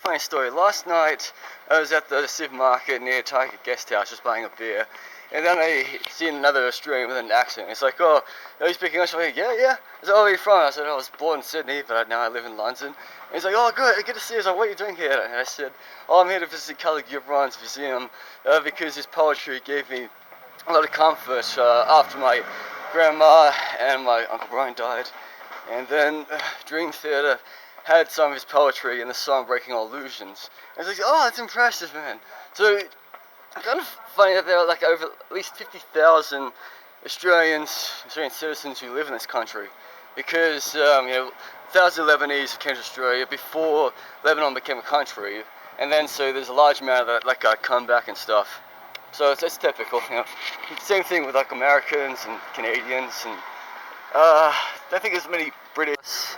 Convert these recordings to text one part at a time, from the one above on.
Funny story, last night I was at the supermarket near Tiger Guest House just buying a beer, and then I seen another Australian with an accent. It's like, oh, are you speaking English? I'm like, yeah. I said, oh, where are you from? I said, I was born in Sydney, but now I live in London. And he's like, oh, good to see you. I was like, what are you doing here? And I said, oh, I'm here to visit Caligula's museum because his poetry gave me a lot of comfort after my grandma and my Uncle Brian died. And then Dream Theater had some of his poetry in the song Breaking All Illusions. And I was like, oh, that's impressive, man. So, kind of funny that there are like over at least 50,000 Australian citizens who live in this country. Because, thousands of Lebanese came to Australia before Lebanon became a country. And then, so there's a large amount of that come back and stuff. So it's typical, Same thing with like Americans and Canadians, and I think there's many British.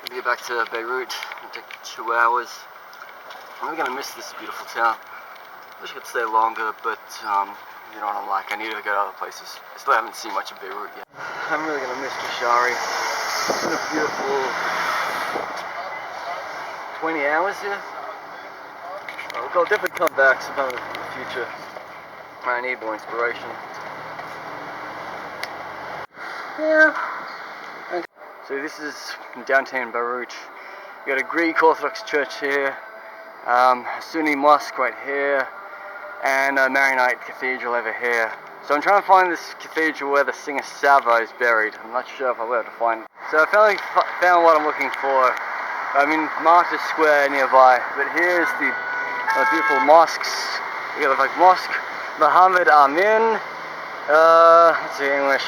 We'll get back to Beirut. It'll take 2 hours. I'm really gonna miss this beautiful town. I wish I could stay longer, but you know what I'm like. I need to go to other places. I still haven't seen much of Beirut yet. I'm really gonna miss Bashari. It's been a beautiful 20 hours here. I'll definitely come back sometime in the future. I need more inspiration. Yeah. So this is downtown Beirut. You got a Greek Orthodox church here, a Sunni mosque right here, and a Maronite cathedral over here. So I'm trying to find this cathedral where the singer Sava is buried. I'm not sure if I'll be able to find it. So I finally found what I'm looking for. I'm in Martyrs Square nearby, but here's the beautiful mosques. You got like Mosque Muhammad Amin. Let's see English.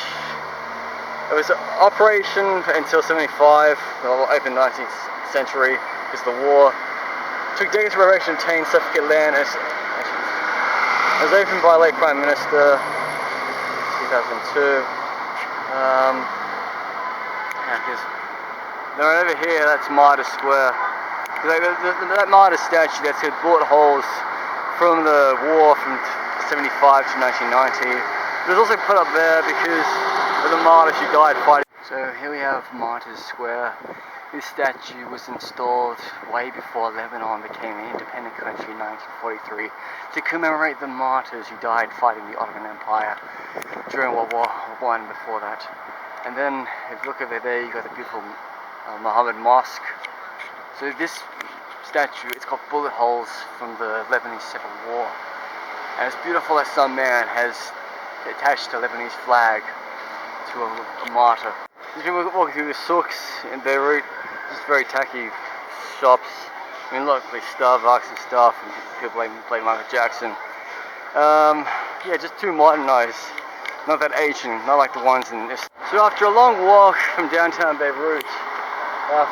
It was operation until 75, open 19th century because of the war. It took decades of renovation to obtain suffragette land. It was opened by late Prime Minister 2002. Then right over here, that's Martyrs Square. That martyr statue, that's got bullet holes from the war from 75 to 1990. It was also put up there because of the martyrs who died fighting. So here we have Martyrs Square. This statue was installed way before Lebanon became an independent country in 1943 to commemorate the martyrs who died fighting the Ottoman Empire during World War I and before that. And then if you look over there, you got the beautiful Muhammad Mosque. So this statue, it's got bullet holes from the Lebanese Civil War. And it's beautiful that some man has attached a Lebanese flag to a martyr. These people walking through the souks in Beirut, just very tacky shops. I mean, look, like Starbucks and stuff, and people play Michael Jackson. Yeah, just too modernized. Not that Asian, not like the ones in this. So after a long walk from downtown Beirut,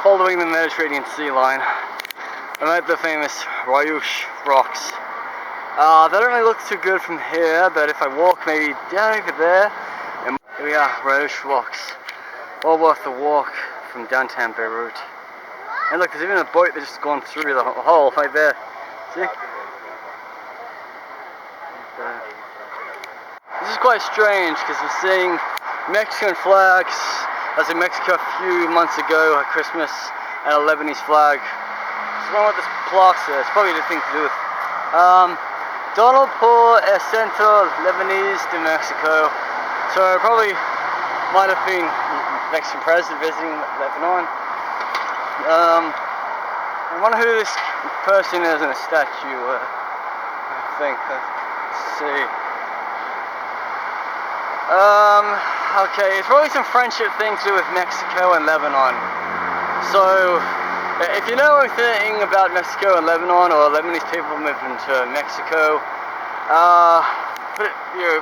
following the Mediterranean Sea line, I'm at the famous Rayoush rocks. They don't really look too good from here, but if I walk maybe down over there, and here we are, Rayoush rocks. Well worth the walk from downtown Beirut. And look, there's even a boat that's just gone through the hole right there. See? This is quite strange because I'm seeing Mexican flags. I was in Mexico a few months ago at Christmas, and a Lebanese flag. What's wrong with this plaque there? It's probably the thing to do with Donald por el Centro Lebanese de Mexico. So probably might have been Mexican president visiting Lebanon. I wonder who this person is in the statue. I think. Let's see. Okay, it's probably some friendship thing to do with Mexico and Lebanon. So, if you know anything about Mexico and Lebanon, or Lebanese people moving to Mexico, put your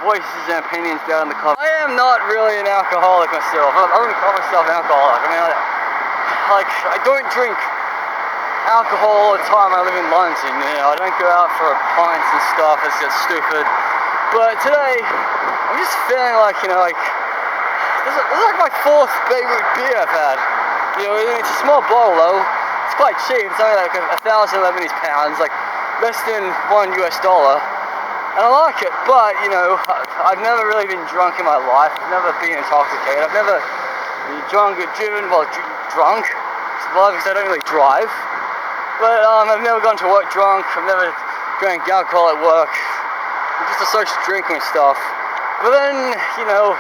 voices and opinions down in the comments. I am not really an alcoholic myself. I wouldn't call myself an alcoholic. I mean, I don't drink alcohol all the time. I live in London, I don't go out for pints and stuff. It's just stupid. But today, I'm just feeling like, this is like my 4th Beirut beer I've had. It's a small bottle though. It's quite cheap. It's only like 1,000 Lebanese pounds, like less than $1 US. And I like it, but, I've never really been drunk in my life. I've never been intoxicated. I've never driven while drunk. Because I don't really drive. But I've never gone to work drunk. I've never drank alcohol at work. I'm just a social drinker and stuff. But then, you know,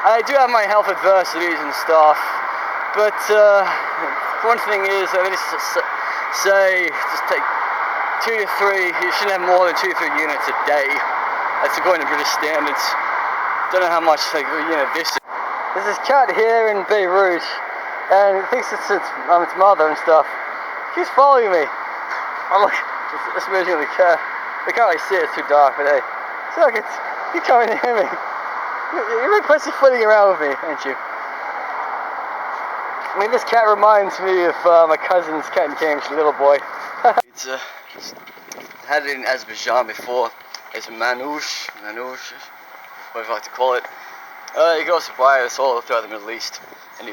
I do have my health adversities and stuff. But one thing is, they just say, just take 2 to 3. You shouldn't have more than 2 to 3 units a day. That's according to British standards. Don't know how much like a unit this is. There's this cat here in Beirut, and it thinks it's its mother and stuff. It keeps following me. Oh look, it's moving the cat. I can't really see it, it's too dark, but hey. So look, you're coming near me. You're really pussyfooting around with me, ain't you? I mean, this cat reminds me of my cousin's cat and cage, little boy. It's had it in Azerbaijan before. It's manouche, whatever you like to call it. You can also buy this all throughout the Middle East. And